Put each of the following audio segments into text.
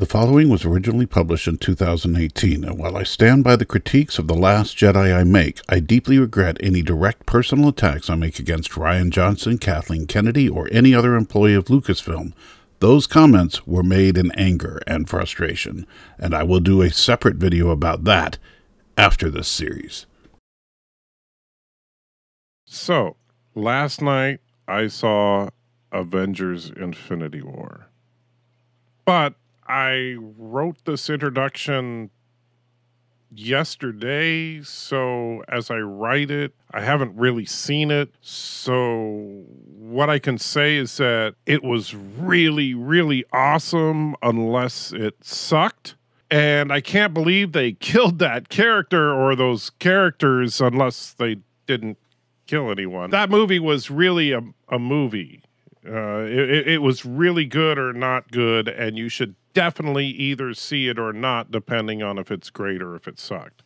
The following was originally published in 2018, and while I stand by the critiques of The Last Jedi I make, I deeply regret any direct personal attacks I make against Rian Johnson, Kathleen Kennedy, or any other employee of Lucasfilm. Those comments were made in anger and frustration, and I will do a separate video about that after this series. So, last night I saw Avengers Infinity War. But I wrote this introduction yesterday, so as I write it, I haven't really seen it. So what I can say is that it was really, really awesome unless it sucked. And I can't believe they killed that character or those characters unless they didn't kill anyone. That movie was really a movie. It was really good or not good, and you should definitely either see it or not, depending on if it's great or if it sucked.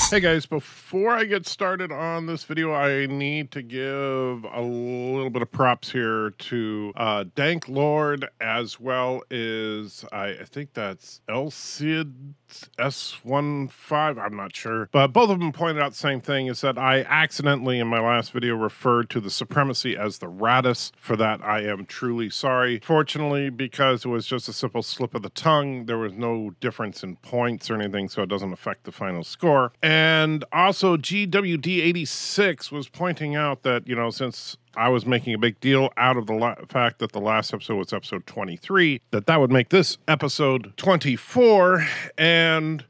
Hey guys, before I get started on this video, I need to give a little bit of props here to Dank Lord, as well as I think that's Elcid S15, I'm not sure. But both of them pointed out the same thing, is that I accidentally in my last video referred to the Supremacy as the Raddus. For that, I am truly sorry. Fortunately, because it was just a simple slip of the tongue, there was no difference in points or anything, so it doesn't affect the final score. And also, GWD86 was pointing out that, you know, since I was making a big deal out of the fact that the last episode was episode 23, that would make this episode 24, and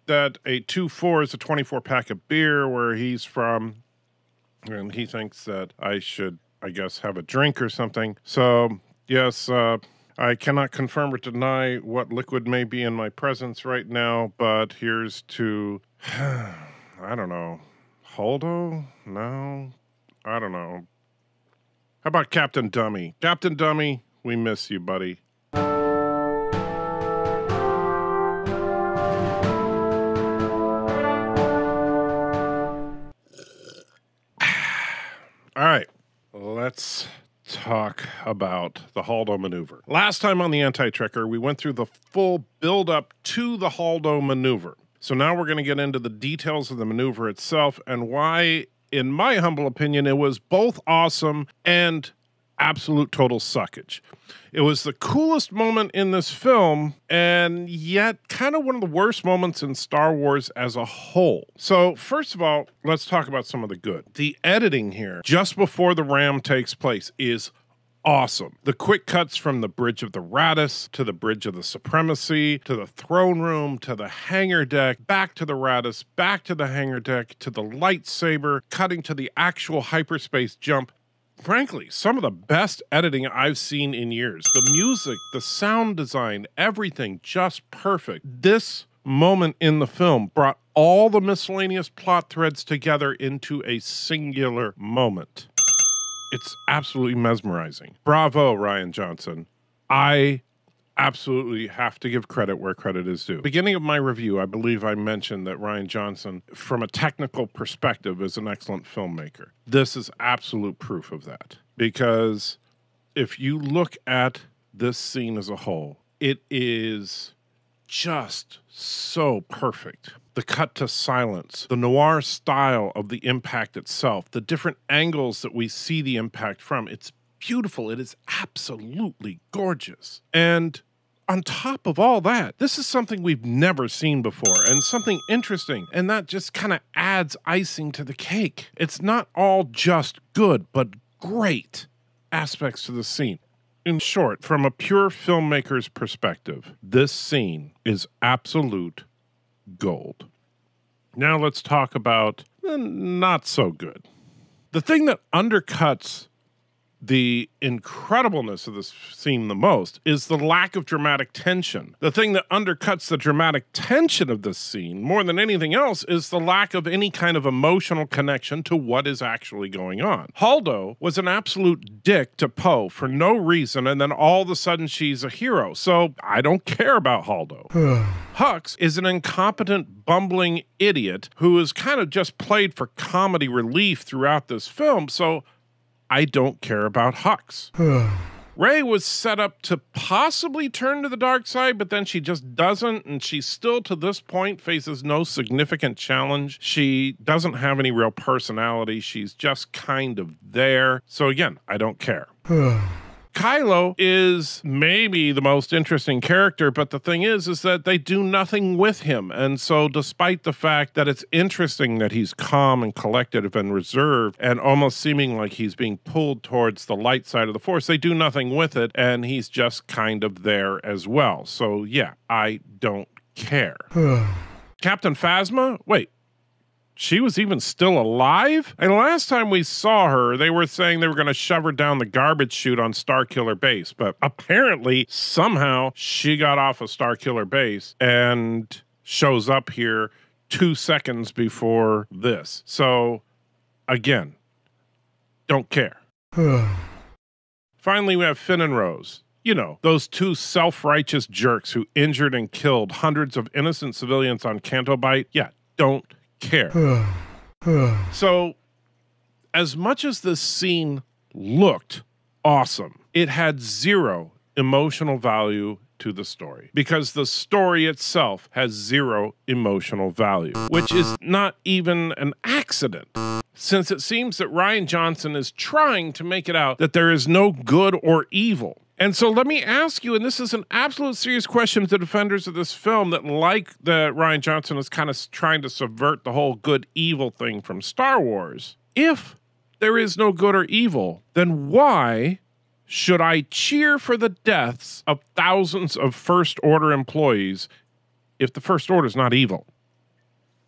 that a 2-4 is a 24 pack of beer where he's from, and he thinks that I should, I guess, have a drink or something. So, yes, I cannot confirm or deny what liquid may be in my presence right now, but here's to, I don't know, Holdo? No, I don't know. How about Captain Dummy? Captain Dummy, we miss you, buddy. All right, let's talk about the Holdo maneuver. Last time on the Anti-Trekker, we went through the full build-up to the Holdo maneuver. So now we're going to get into the details of the maneuver itself and why, in my humble opinion, it was both awesome and absolute total suckage. It was the coolest moment in this film, and yet kind of one of the worst moments in Star Wars as a whole. So first of all, let's talk about some of the good. The editing here, just before the ram takes place, is awesome. The quick cuts from the bridge of the Raddus to the bridge of the Supremacy to the throne room to the hangar deck, back to the Raddus, back to the hangar deck to the lightsaber, cutting to the actual hyperspace jump. Frankly, some of the best editing I've seen in years. The music, the sound design, everything just perfect. This moment in the film brought all the miscellaneous plot threads together into a singular moment. It's absolutely mesmerizing. Bravo, Rian Johnson. I absolutely have to give credit where credit is due. Beginning of my review, I believe I mentioned that Rian Johnson, from a technical perspective, is an excellent filmmaker. This is absolute proof of that. Because if you look at this scene as a whole, it is just so perfect. The cut to silence, the noir style of the impact itself, the different angles that we see the impact from, it's beautiful. It is absolutely gorgeous. And on top of all that, this is something we've never seen before and something interesting. And that just kind of adds icing to the cake. It's not all just good, but great aspects to the scene. In short, from a pure filmmaker's perspective, this scene is absolute gold. Now let's talk about the not so good. The thing that undercuts the incredibleness of this scene the most is the lack of dramatic tension. The thing that undercuts the dramatic tension of this scene more than anything else is the lack of any kind of emotional connection to what is actually going on. Holdo was an absolute dick to Poe for no reason, and then all of a sudden she's a hero. So I don't care about Holdo. Hux is an incompetent, bumbling idiot who is kind of just played for comedy relief throughout this film, so I don't care about Hux. Rey was set up to possibly turn to the dark side, but then she just doesn't, and she still, to this point, faces no significant challenge. She doesn't have any real personality. She's just kind of there. So again, I don't care. Kylo is maybe the most interesting character, but the thing is that they do nothing with him. And so despite the fact that it's interesting that he's calm and collected and reserved and almost seeming like he's being pulled towards the light side of the Force, they do nothing with it, and he's just kind of there as well. So yeah, I don't care. Captain Phasma? Wait. She was even still alive? And last time we saw her, they were saying they were going to shove her down the garbage chute on Starkiller Base. But apparently, somehow, she got off of Starkiller Base and shows up here 2 seconds before this. So, again, don't care. Finally, we have Finn and Rose. You know, those two self-righteous jerks who injured and killed hundreds of innocent civilians on Canto Bight. Yeah, don't care. So, as much as this scene looked awesome, it had zero emotional value to the story, because the story itself has zero emotional value, which is not even an accident, since it seems that Rian Johnson is trying to make it out that there is no good or evil. And so let me ask you, and this is an absolute serious question to the defenders of this film that like that Rian Johnson is kind of trying to subvert the whole good-evil thing from Star Wars. If there is no good or evil, then why should I cheer for the deaths of thousands of First Order employees if the First Order is not evil?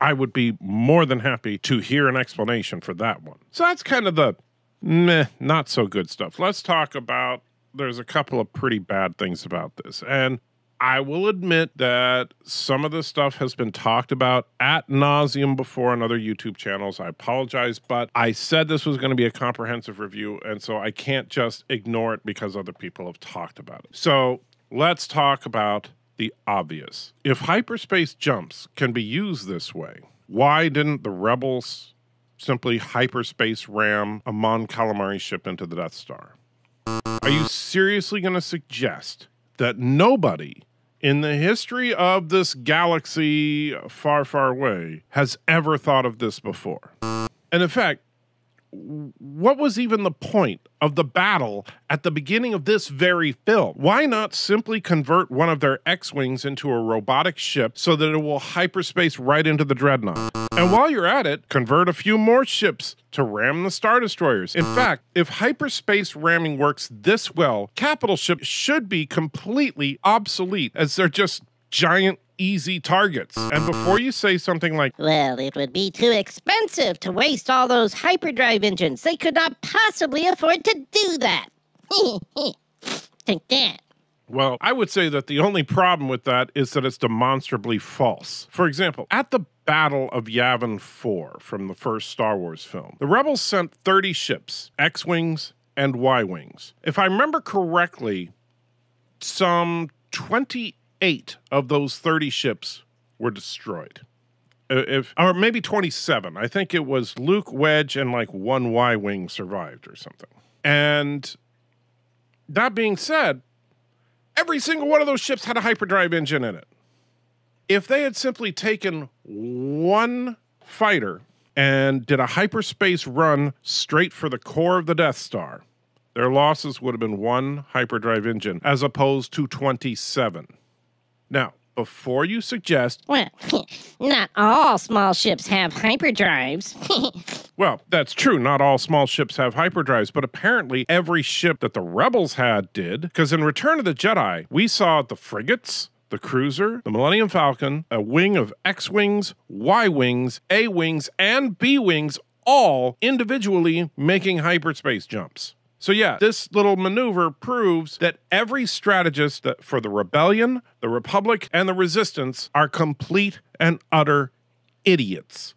I would be more than happy to hear an explanation for that one. So that's kind of the meh, not so good stuff. Let's talk about, there's a couple of pretty bad things about this. And I will admit that some of this stuff has been talked about ad nauseum before on other YouTube channels. I apologize, but I said this was going to be a comprehensive review, and so I can't just ignore it because other people have talked about it. So let's talk about the obvious. If hyperspace jumps can be used this way, why didn't the Rebels simply hyperspace ram a Mon Calamari ship into the Death Star? Are you seriously going to suggest that nobody in the history of this galaxy far, far away has ever thought of this before? And in fact, what was even the point of the battle at the beginning of this very film? Why not simply convert one of their X-Wings into a robotic ship so that it will hyperspace right into the Dreadnought? And while you're at it, convert a few more ships to ram the Star Destroyers. In fact, if hyperspace ramming works this well, capital ships should be completely obsolete, as they're just giant, easy targets. And before you say something like, well, it would be too expensive to waste all those hyperdrive engines. They could not possibly afford to do that. Think that. well, I would say that the only problem with that is that it's demonstrably false. For example, at the Battle of Yavin 4 from the first Star Wars film, the Rebels sent 30 ships, X-Wings and Y-Wings. If I remember correctly, some 28 of those 30 ships were destroyed. Or maybe 27. I think it was Luke, Wedge, and like one Y-Wing survived or something. And that being said, every single one of those ships had a hyperdrive engine in it. If they had simply taken one fighter and did a hyperspace run straight for the core of the Death Star, their losses would have been one hyperdrive engine as opposed to 27. Now, before you suggest... Well, not all small ships have hyperdrives. Well, that's true. Not all small ships have hyperdrives, but apparently every ship that the Rebels had did, because in Return of the Jedi, we saw the frigates, the cruiser, the Millennium Falcon, a wing of X-Wings, Y-Wings, A-Wings, and B-Wings, all individually making hyperspace jumps. So yeah, this little maneuver proves that every strategist for the Rebellion, the Republic, and the Resistance are complete and utter idiots.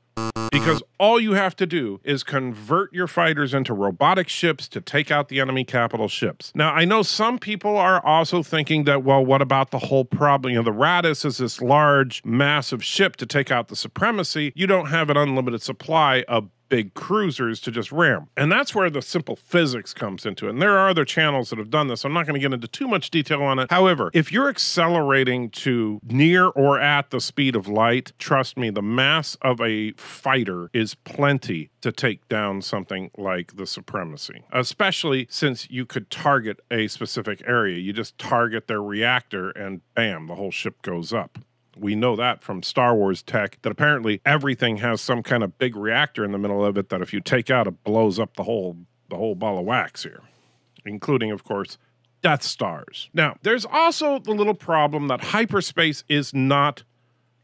Because all you have to do is convert your fighters into robotic ships to take out the enemy capital ships. Now, I know some people are also thinking that, well, what about the whole problem? You know, the Raddus is this large, massive ship to take out the Supremacy. You don't have an unlimited supply of big cruisers to just ram. And that's where the simple physics comes into it. And there are other channels that have done this. I'm not going to get into too much detail on it. However, if you're accelerating to near or at the speed of light, trust me, the mass of a fighter is plenty to take down something like the Supremacy, especially since you could target a specific area. You just target their reactor and bam, the whole ship goes up. We know that from Star Wars tech, that apparently everything has some kind of big reactor in the middle of it that if you take out, it blows up the whole ball of wax here, including, of course, Death Stars. Now, there's also the little problem that hyperspace is not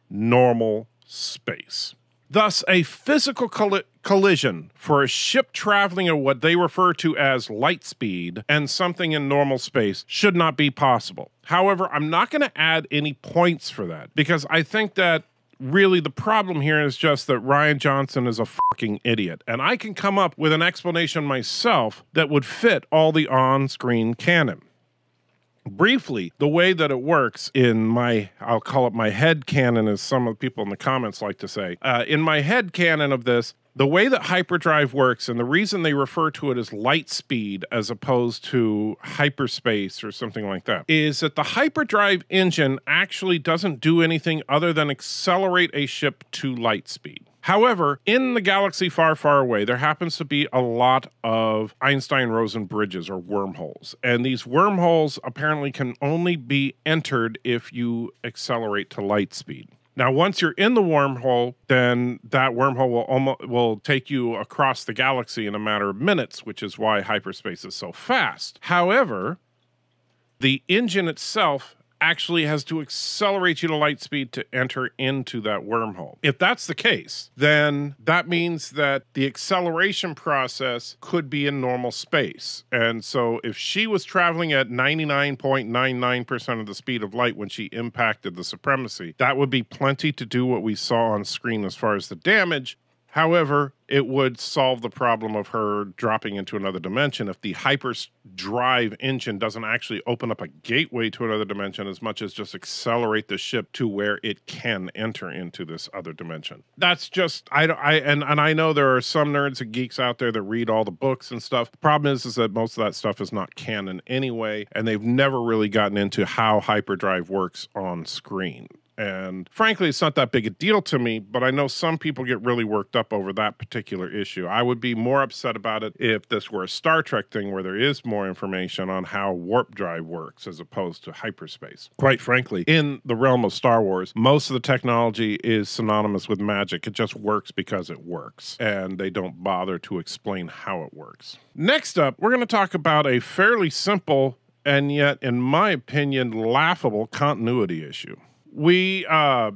normal space. Thus, a physical collision for a ship traveling at what they refer to as light speed and something in normal space should not be possible. However, I'm not going to add any points for that because I think that really the problem here is just that Rian Johnson is a fucking idiot. And I can come up with an explanation myself that would fit all the on-screen canon. Briefly, the way that it works in my, I'll call it my head canon, as some of the people in the comments like to say, in my head canon of this, the way that hyperdrive works, and the reason they refer to it as light speed as opposed to hyperspace or something like that, is that the hyperdrive engine actually doesn't do anything other than accelerate a ship to light speed. However, in the galaxy far, far away, there happens to be a lot of Einstein-Rosen bridges or wormholes. And these wormholes apparently can only be entered if you accelerate to light speed. Now, once you're in the wormhole, then that wormhole will take you across the galaxy in a matter of minutes, which is why hyperspace is so fast. However, the engine itself actually has to accelerate you to light speed to enter into that wormhole. If that's the case, then that means that the acceleration process could be in normal space. And so if she was traveling at 99.99% of the speed of light when she impacted the Supremacy, that would be plenty to do what we saw on screen as far as the damage. However, it would solve the problem of her dropping into another dimension if the hyperdrive engine doesn't actually open up a gateway to another dimension as much as just accelerate the ship to where it can enter into this other dimension. That's just, and I know there are some nerds and geeks out there that read all the books and stuff. The problem is that most of that stuff is not canon anyway, and they've never really gotten into how hyperdrive works on screen. And frankly, it's not that big a deal to me, but I know some people get really worked up over that particular issue. I would be more upset about it if this were a Star Trek thing where there is more information on how warp drive works as opposed to hyperspace. Quite frankly, in the realm of Star Wars, most of the technology is synonymous with magic. It just works because it works, and they don't bother to explain how it works. Next up, we're going to talk about a fairly simple and yet, in my opinion, laughable continuity issue. We have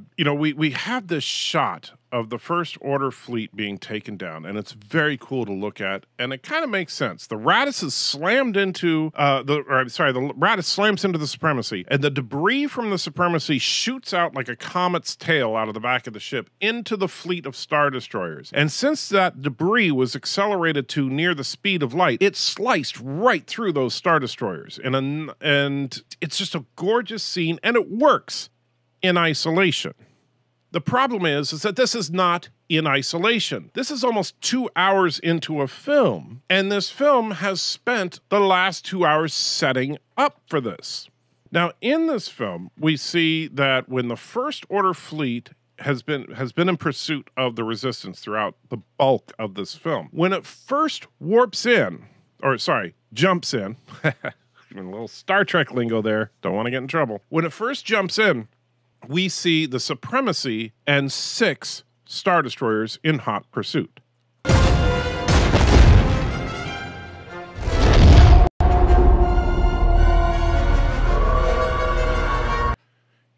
this shot of the First Order fleet being taken down, and it's very cool to look at, and it kind of makes sense. The Raddus is slammed into the Raddus slams into the Supremacy, and the debris from the Supremacy shoots out like a comet's tail out of the back of the ship into the fleet of Star Destroyers. And since that debris was accelerated to near the speed of light, it sliced right through those Star Destroyers, and it's just a gorgeous scene, and it works in isolation. The problem is that this is not in isolation. This is almost 2 hours into a film, and this film has spent the last 2 hours setting up for this. Now, in this film, we see that when the First Order fleet has been in pursuit of the Resistance throughout the bulk of this film, when it first jumps in, a little Star Trek lingo there, don't want to get in trouble. When it first jumps in, we see the Supremacy and 6 Star Destroyers in hot pursuit.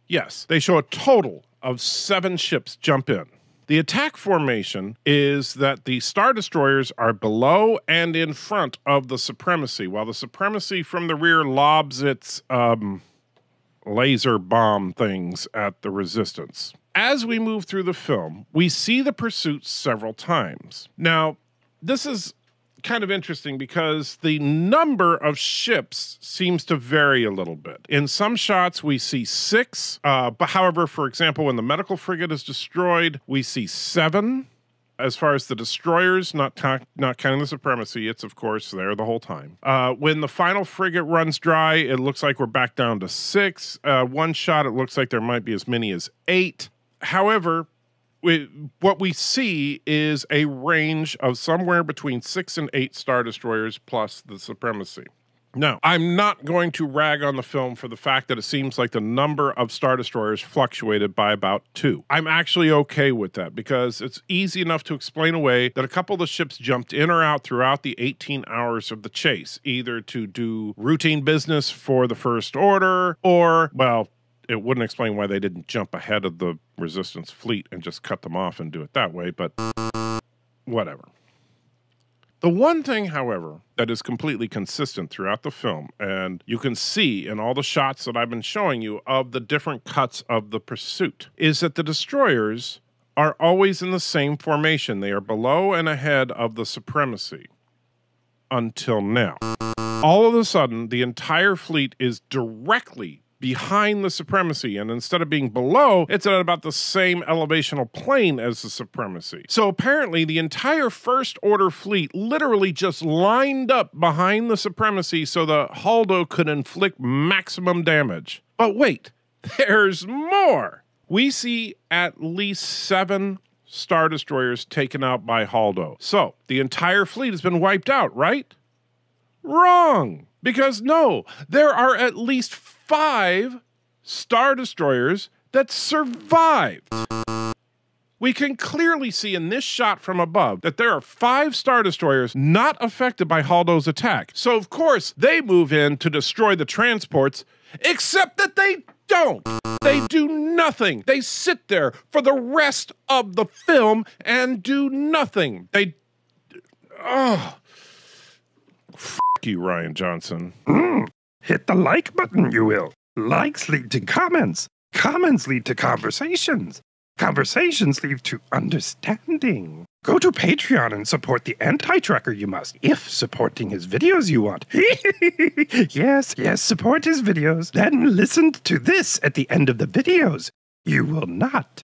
Yes, they show a total of 7 ships jump in. The attack formation is that the Star Destroyers are below and in front of the Supremacy, while the Supremacy from the rear lobs its laser bomb things at the Resistance. As we move through the film, we see the pursuit several times. Now, this is kind of interesting because the number of ships seems to vary a little bit. In some shots, we see 6, but however, for example, when the medical frigate is destroyed, we see 7. As far as the destroyers, not counting the Supremacy, it's of course there the whole time. When the final frigate runs dry, it looks like we're back down to 6. One shot, it looks like there might be as many as 8. However, what we see is a range of somewhere between 6 and 8 Star Destroyers plus the Supremacy. Now, I'm not going to rag on the film for the fact that it seems like the number of Star Destroyers fluctuated by about 2. I'm actually okay with that because it's easy enough to explain away that a couple of the ships jumped in or out throughout the 18 hours of the chase, either to do routine business for the First Order or, well, it wouldn't explain why they didn't jump ahead of the Resistance fleet and just cut them off and do it that way, but whatever. The one thing, however, that is completely consistent throughout the film, and you can see in all the shots that I've been showing you of the different cuts of the pursuit, is that the destroyers are always in the same formation. They are below and ahead of the Supremacy. Until now. All of a sudden, the entire fleet is directly behind the Supremacy, and instead of being below, it's at about the same elevational plane as the Supremacy. So apparently the entire First Order fleet literally just lined up behind the Supremacy so the Holdo could inflict maximum damage. But wait, there's more! We see at least 7 Star Destroyers taken out by Holdo. So, the entire fleet has been wiped out, right? Wrong! Because no, there are at least 5 Star Destroyers that survived. We can clearly see in this shot from above that there are 5 Star Destroyers not affected by Holdo's attack. So of course, they move in to destroy the transports, except that they don't. They do nothing. They sit there for the rest of the film and do nothing. They... Oh... you, Rian Johnson. Hit the like button, you will. Likes lead to comments. Comments lead to conversations. Conversations lead to understanding. Go to Patreon and support the anti-tracker you must, if supporting his videos you want. Yes, support his videos. Then listen to this at the end of the videos. You will not